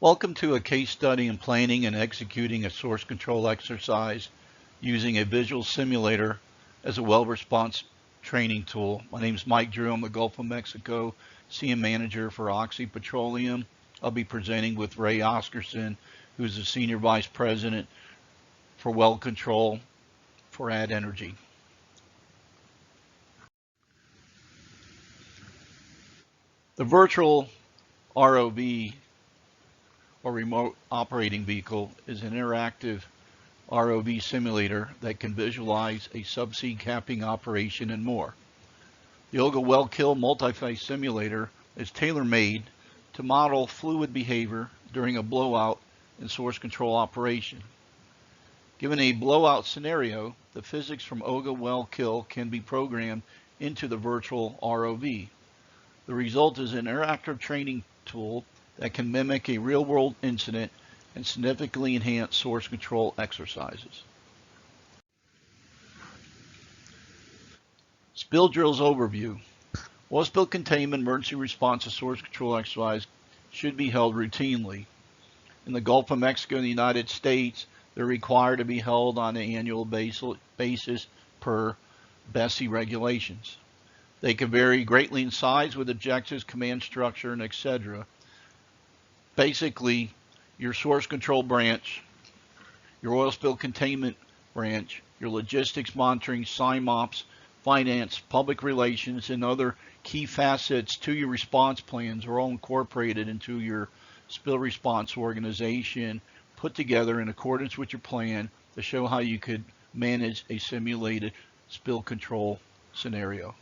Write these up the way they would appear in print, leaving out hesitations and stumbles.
Welcome to a case study in planning and executing a source control exercise using a visual simulator as a well response training tool. My name is Mike Drieu. I'm the Gulf of Mexico CM Manager for Oxy Petroleum. I'll be presenting with Ray Oskarsen, who's the Senior Vice President for Well Control for Add Energy. The virtual ROV or remote operating vehicle is an interactive ROV simulator that can visualize a subsea capping operation and more. The OGA Well Kill multi-phase simulator is tailor-made to model fluid behavior during a blowout and source control operation. Given a blowout scenario, the physics from OGA Well Kill can be programmed into the virtual ROV. The result is an interactive training tool that can mimic a real-world incident and significantly enhance source control exercises. Spill drills overview. Oil spill containment emergency response to source control exercise should be held routinely. In the Gulf of Mexico and the United States, they're required to be held on an annual basis per BSEE regulations. They can vary greatly in size with objectives, command structure, and etc. Basically, your source control branch, your oil spill containment branch, your logistics monitoring, SIMOPS, finance, public relations, and other key facets to your response plans are all incorporated into your spill response organization, put together in accordance with your plan to show how you could manage a simulated spill control scenario.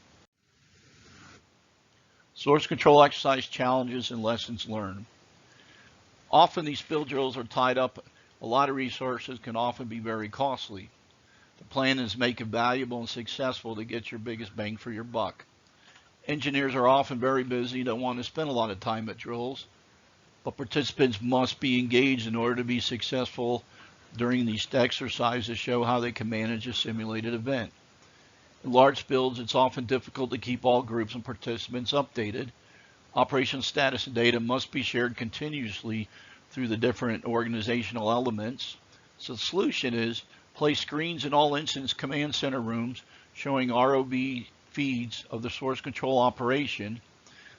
Source control exercise challenges and lessons learned. Often these spill drills are tied up. A lot of resources can often be very costly. The plan is to make it valuable and successful to get your biggest bang for your buck. Engineers are often very busy, don't want to spend a lot of time at drills, but participants must be engaged in order to be successful during these exercises to show how they can manage a simulated event. In large spills, it's often difficult to keep all groups and participants updated. Operational status and data must be shared continuously through the different organizational elements. So the solution is place screens in all incidents command center rooms showing ROV feeds of the source control operation.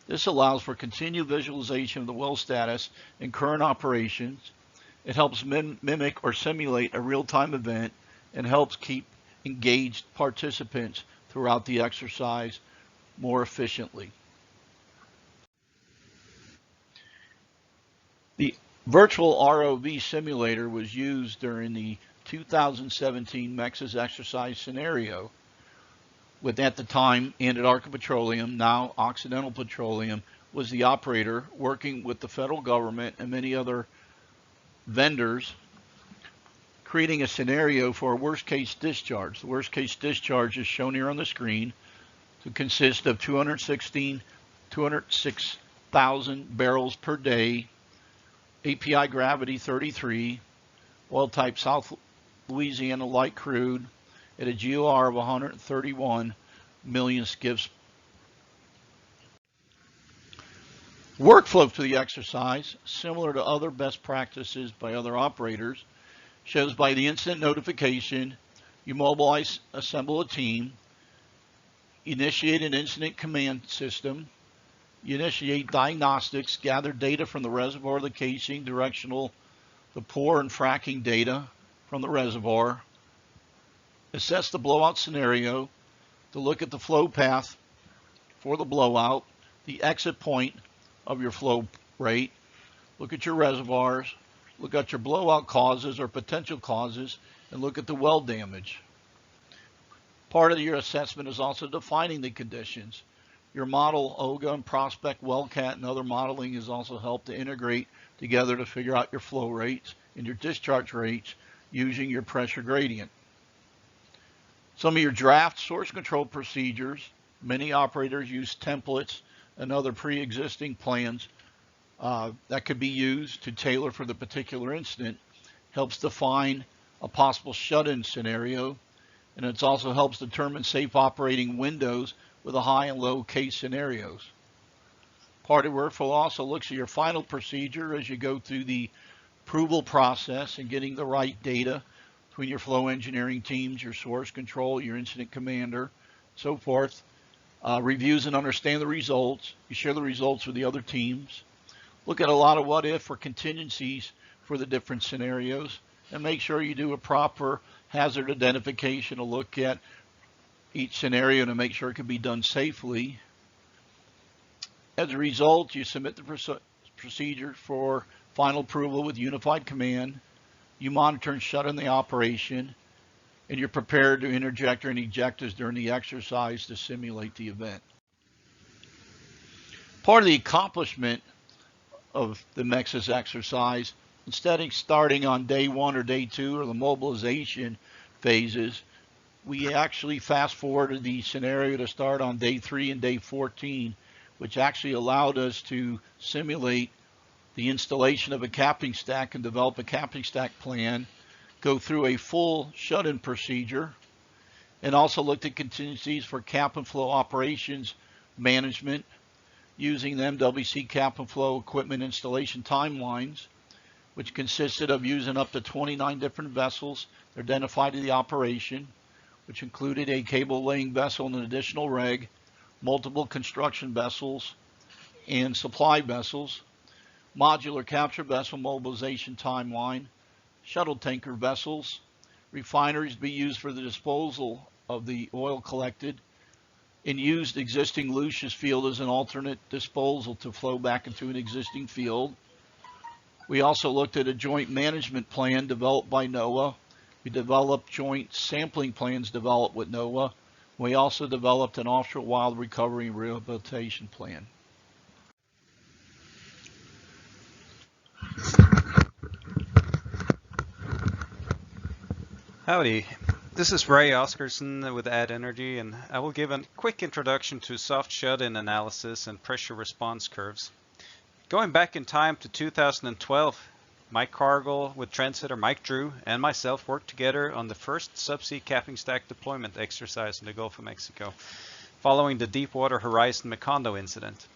This allows for continued visualization of the well status and current operations. It helps mimic or simulate a real-time event and helps keep engaged participants throughout the exercise more efficiently. The virtual ROV simulator was used during the 2017 Mexas exercise scenario with, at the time, Anadarko Petroleum, now Occidental Petroleum, was the operator working with the federal government and many other vendors, creating a scenario for a worst case discharge. The worst case discharge is shown here on the screen to consist of 206,000 barrels per day, API gravity 33, oil type South Louisiana light crude at a GOR of 131 million skips. Workflow to the exercise, similar to other best practices by other operators, shows by the incident notification, you mobilize, assemble a team, initiate an incident command system, you initiate diagnostics, gather data from the reservoir, the casing, directional, the pour and fracking data from the reservoir, assess the blowout scenario, to look at the flow path for the blowout, the exit point of your flow rate, look at your reservoirs, look at your blowout causes or potential causes, and look at the well damage. Part of your assessment is also defining the conditions. Your model, OGA and Prospect, Wellcat, and other modeling has also helped to integrate together to figure out your flow rates and your discharge rates using your pressure gradient. Some of your draft source control procedures, many operators use templates and other pre-existing plans that could be used to tailor for the particular incident, helps define a possible shut-in scenario, and it also helps determine safe operating windows with a high and low case scenarios. Part of workflow also looks at your final procedure as you go through the approval process and getting the right data between your flow engineering teams, your source control, your incident commander, so forth. Reviews and understand the results. You share the results with the other teams. Look at a lot of what if or contingencies for the different scenarios, and make sure you do a proper hazard identification to look at each scenario to make sure it can be done safely. As a result, you submit the procedure for final approval with unified command. You monitor and shut in the operation, and you're prepared to interject or eject us during the exercise to simulate the event. Part of the accomplishment of the MEXUS exercise, instead of starting on day 1 or day 2 or the mobilization phases, we actually fast forwarded the scenario to start on day 3 and day 14, which actually allowed us to simulate the installation of a capping stack and develop a capping stack plan, go through a full shut-in procedure, and also looked at contingencies for cap and flow operations management using the MWC cap and flow equipment installation timelines, which consisted of using up to 29 different vessels identified in the operation, which included a cable laying vessel and an additional rig, multiple construction vessels and supply vessels, modular capture vessel mobilization timeline, shuttle tanker vessels, refineries to be used for the disposal of the oil collected, and used existing Lucius field as an alternate disposal to flow back into an existing field. We also looked at a joint management plan developed by NOAA. We developed joint sampling plans developed with NOAA. We also developed an offshore wild recovery and rehabilitation plan. Howdy, this is Ray Oskarsen with Add Energy, and I will give a quick introduction to soft shut-in analysis and pressure response curves. Going back in time to 2012, Mike Cargill with Trendsetter, Mike Drieu, and myself worked together on the first subsea capping stack deployment exercise in the Gulf of Mexico, following the Deepwater Horizon Macondo incident.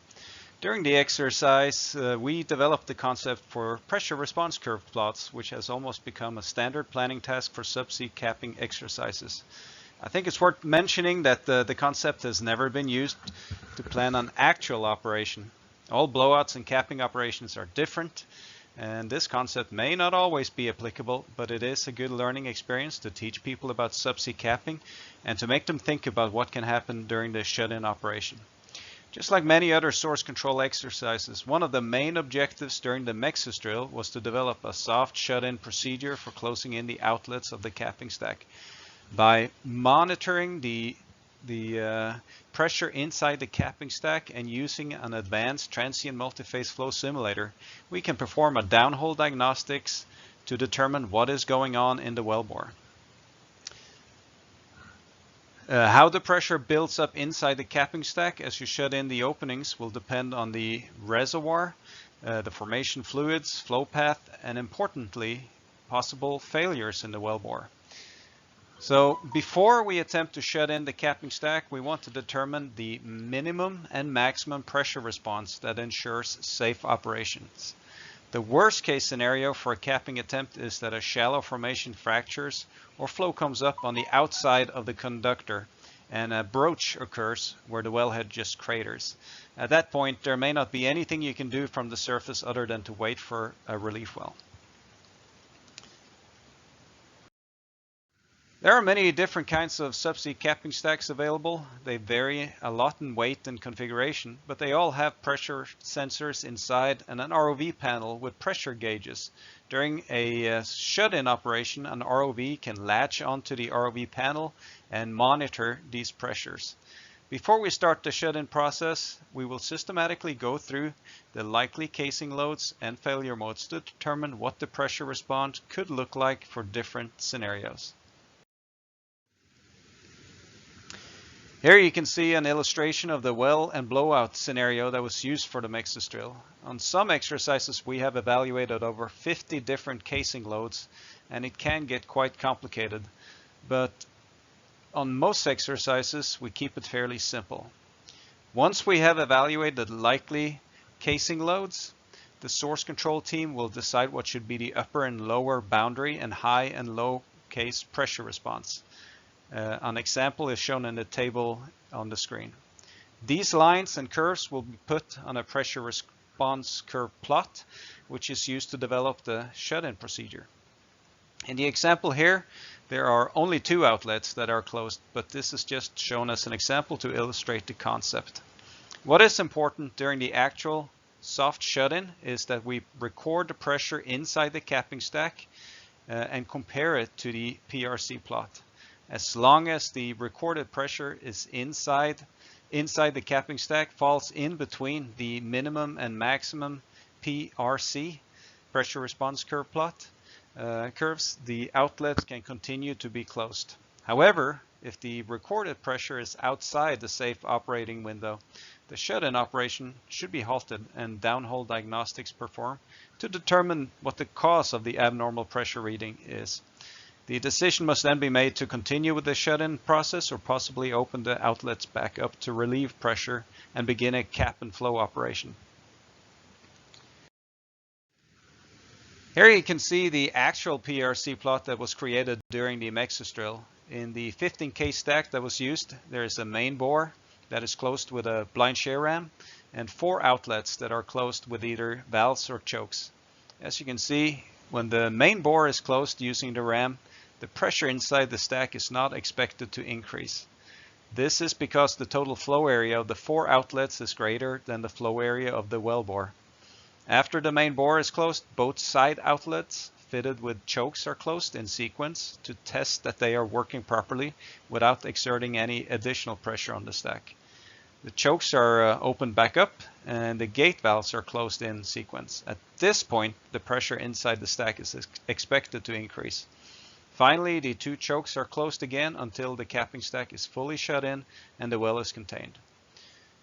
During the exercise, we developed the concept for pressure response curve plots, which has almost become a standard planning task for subsea capping exercises. I think it's worth mentioning that the concept has never been used to plan an actual operation. All blowouts and capping operations are different, and this concept may not always be applicable, but it is a good learning experience to teach people about subsea capping and to make them think about what can happen during the shut-in operation. Just like many other source control exercises, one of the main objectives during the MEXUS drill was to develop a soft shut-in procedure for closing in the outlets of the capping stack. By monitoring the pressure inside the capping stack and using an advanced transient multi-phase flow simulator, we can perform a downhole diagnostics to determine what is going on in the wellbore. How the pressure builds up inside the capping stack as you shut in the openings will depend on the reservoir, the formation fluids, flow path, and importantly, possible failures in the wellbore. So before we attempt to shut in the capping stack, we want to determine the minimum and maximum pressure response that ensures safe operations. The worst case scenario for a capping attempt is that a shallow formation fractures or flow comes up on the outside of the conductor and a broach occurs where the wellhead just craters. At that point, there may not be anything you can do from the surface other than to wait for a relief well. There are many different kinds of subsea capping stacks available. They vary a lot in weight and configuration, but they all have pressure sensors inside and an ROV panel with pressure gauges. During a shut-in operation, an ROV can latch onto the ROV panel and monitor these pressures. Before we start the shut-in process, we will systematically go through the likely casing loads and failure modes to determine what the pressure response could look like for different scenarios. Here you can see an illustration of the well and blowout scenario that was used for the MEXUS drill. On some exercises we have evaluated over 50 different casing loads, and it can get quite complicated. But on most exercises we keep it fairly simple. Once we have evaluated the likely casing loads, the source control team will decide what should be the upper and lower boundary and high and low case pressure response. An example is shown in the table on the screen. These lines and curves will be put on a pressure response curve plot, which is used to develop the shut-in procedure. In the example here, there are only 2 outlets that are closed, but this is just shown as an example to illustrate the concept. What is important during the actual soft shut-in is that we record the pressure inside the capping stack and compare it to the PRC plot. As long as the recorded pressure is inside the capping stack, falls in between the minimum and maximum PRC, pressure response curve plot, curves, the outlets can continue to be closed. However, if the recorded pressure is outside the safe operating window, the shut-in operation should be halted and downhole diagnostics performed to determine what the cause of the abnormal pressure reading is. The decision must then be made to continue with the shut-in process or possibly open the outlets back up to relieve pressure and begin a cap and flow operation. Here you can see the actual PRC plot that was created during the Mexus drill. In the 15K stack that was used, there is a main bore that is closed with a blind shear ram and 4 outlets that are closed with either valves or chokes. As you can see, when the main bore is closed using the ram, the pressure inside the stack is not expected to increase. This is because the total flow area of the 4 outlets is greater than the flow area of the well bore. After the main bore is closed, both side outlets fitted with chokes are closed in sequence to test that they are working properly without exerting any additional pressure on the stack. The chokes are opened back up and the gate valves are closed in sequence. At this point, the pressure inside the stack is expected to increase. Finally, the 2 chokes are closed again until the capping stack is fully shut in and the well is contained.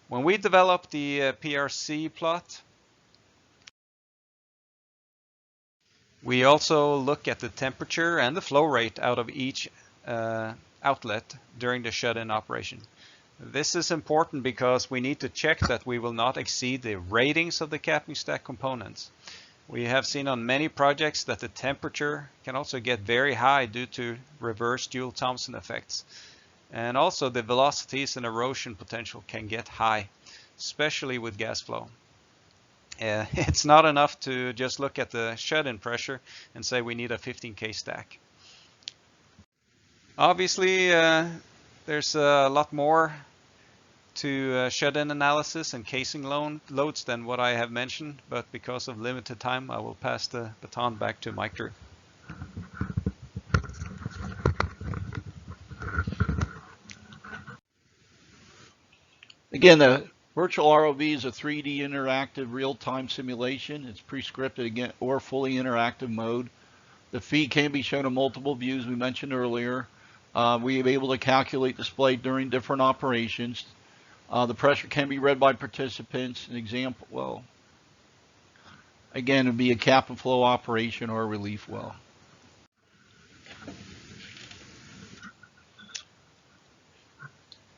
When we develop the PRC plot, we also look at the temperature and the flow rate out of each outlet during the shut-in operation. This is important because we need to check that we will not exceed the ratings of the capping stack components. We have seen on many projects that the temperature can also get very high due to reverse Joule-Thomson effects. And also the velocities and erosion potential can get high, especially with gas flow. It's not enough to just look at the shut-in pressure and say we need a 15K stack. Obviously, there's a lot more to shut-in analysis and casing loads than what I have mentioned, but because of limited time, I will pass the baton back to Mike Drieu. Again, the virtual ROV is a 3D interactive real-time simulation. It's pre-scripted again or fully interactive mode. The feed can be shown in multiple views we mentioned earlier. We are able to calculate display during different operations. The pressure can be read by participants. An example, well, again, it would be a cap and flow operation or a relief well.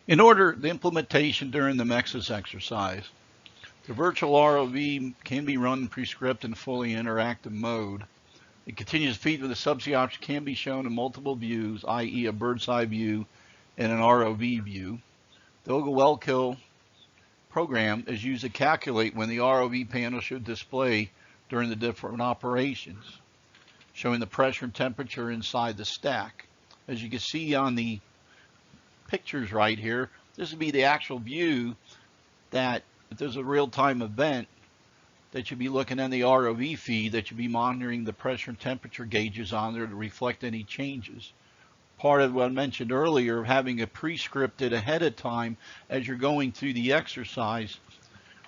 In order, the implementation during the Mexus exercise, the virtual ROV can be run in pre-script and fully interactive mode. The continuous feed with the subsea option can be shown in multiple views, i.e. a bird's eye view and an ROV view. The Oga well kill program is used to calculate when the ROV panel should display during the different operations, showing the pressure and temperature inside the stack. As you can see on the pictures right here, this would be the actual view that if there's a real-time event that you'd be looking at the ROV feed, that you'd be monitoring the pressure and temperature gauges on there to reflect any changes. Part of what I mentioned earlier, having a pre-scripted ahead of time as you're going through the exercise,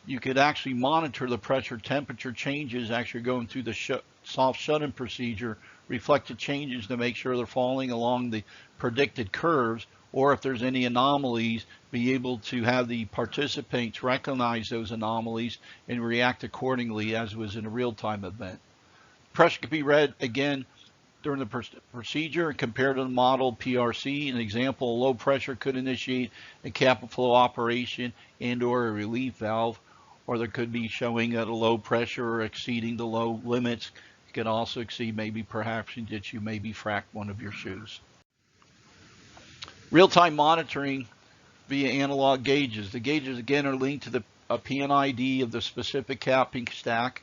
you could actually monitor the pressure temperature changes as you're going through the soft shut-in procedure, reflect the changes to make sure they're falling along the predicted curves, or if there's any anomalies, be able to have the participants recognize those anomalies and react accordingly as was in a real-time event. Pressure can be read again during the procedure compared to the model PRC. An example, low pressure could initiate a cap and flow operation and or a relief valve, or there could be showing at a low pressure or exceeding the low limits. It could also exceed maybe perhaps that you maybe fracked one of your shoes. Real-time monitoring via analog gauges. The gauges again are linked to the PNID of the specific capping stack.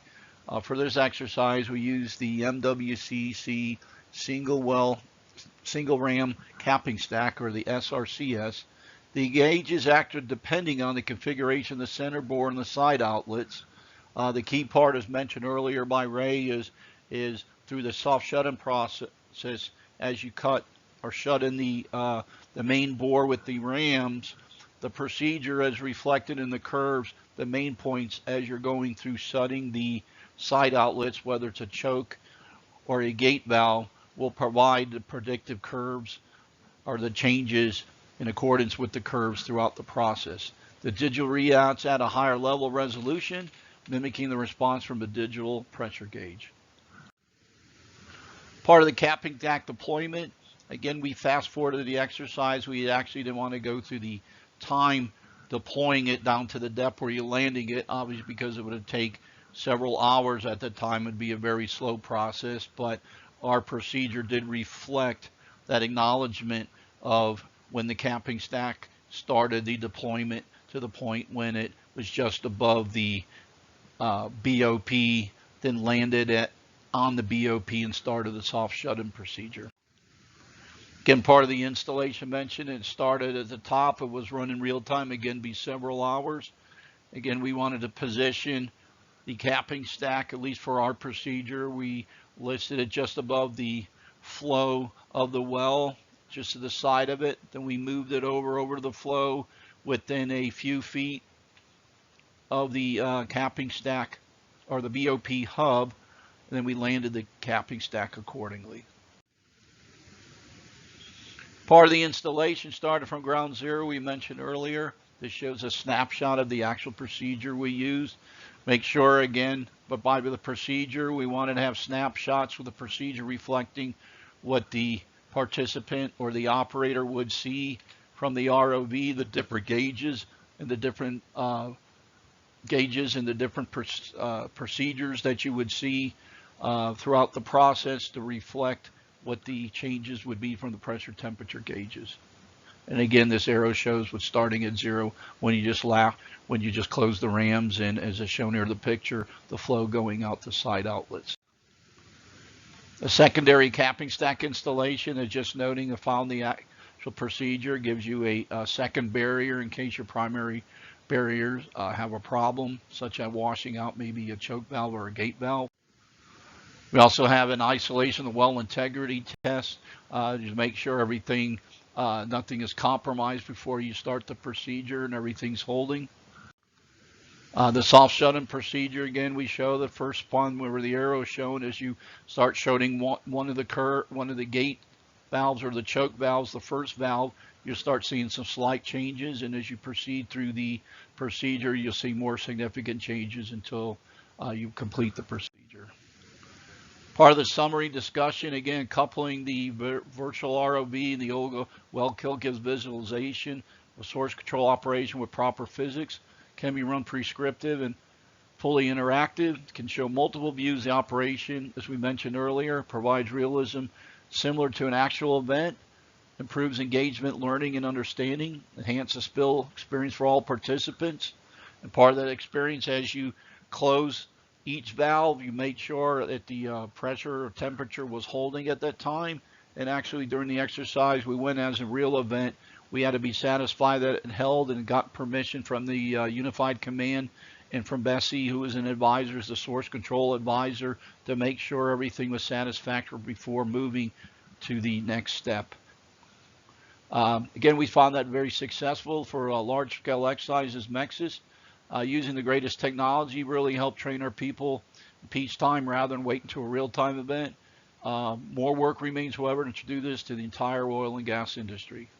For this exercise, we use the MWCC single ram capping stack, or the SRCS. The gauges acted depending on the configuration of the center bore and the side outlets. The key part, as mentioned earlier by Ray, is through the soft shut-in process. As you cut or shut in the main bore with the rams, the procedure as reflected in the curves, the main points as you're going through shutting the side outlets, whether it's a choke or a gate valve, will provide the predictive curves or the changes in accordance with the curves throughout the process. The digital readouts at a higher level of resolution, mimicking the response from the digital pressure gauge. Part of the capping stack deployment, again, we fast forwarded the exercise. We actually didn't want to go through the time deploying it down to the depth where you're landing it, obviously, because it would take several hours at the time. It would be a very slow process, but our procedure did reflect that acknowledgement of when the capping stack started the deployment to the point when it was just above the BOP, then landed on the BOP and started the soft shut-in procedure. Again, part of the installation mentioned, it started at the top. It was running real time, again, be several hours. Again, we wanted to position the capping stack, at least for our procedure. We listed it just above the flow of the well, just to the side of it. Then we moved it over to the flow within a few feet of the capping stack or the BOP hub, and then we landed the capping stack accordingly. Part of the installation started from ground zero, we mentioned earlier. This shows a snapshot of the actual procedure we used. Make sure, again, but by the procedure, we wanted to have snapshots with the procedure reflecting what the participant or the operator would see from the ROV, the different gauges and the different procedures that you would see throughout the process to reflect what the changes would be from the pressure temperature gauges. And again, this arrow shows what's starting at zero when you just close the rams, and as is shown here in the picture, the flow going out the side outlets. A secondary capping stack installation is just noting following the actual procedure, gives you a second barrier in case your primary barriers have a problem, such as washing out maybe a choke valve or a gate valve. We also have an isolation of well integrity test to make sure everything, nothing is compromised before you start the procedure and everything's holding. The soft shut-in procedure, again, we show the first one where the arrow is shown as you start showing one of the gate valves or the choke valves, the first valve, you'll start seeing some slight changes, and as you proceed through the procedure, you'll see more significant changes until you complete the procedure. Part of the summary discussion, again, coupling the virtual ROV and the old well kill gives visualization of source control operation with proper physics, can be run prescriptive and fully interactive, can show multiple views of the operation, as we mentioned earlier, provides realism similar to an actual event, improves engagement, learning, and understanding, enhance the spill experience for all participants. And part of that experience, as you close each valve, you made sure that the pressure or temperature was holding at that time. And actually during the exercise, we went as a real event. We had to be satisfied that it held and got permission from the Unified Command and from Bessie, who was an advisor, as the source control advisor, to make sure everything was satisfactory before moving to the next step. Again, we found that very successful for large-scale exercises, MEXIS. Using the greatest technology really helped train our people in peacetime rather than wait until a real-time event. More work remains, however, to do this to the entire oil and gas industry.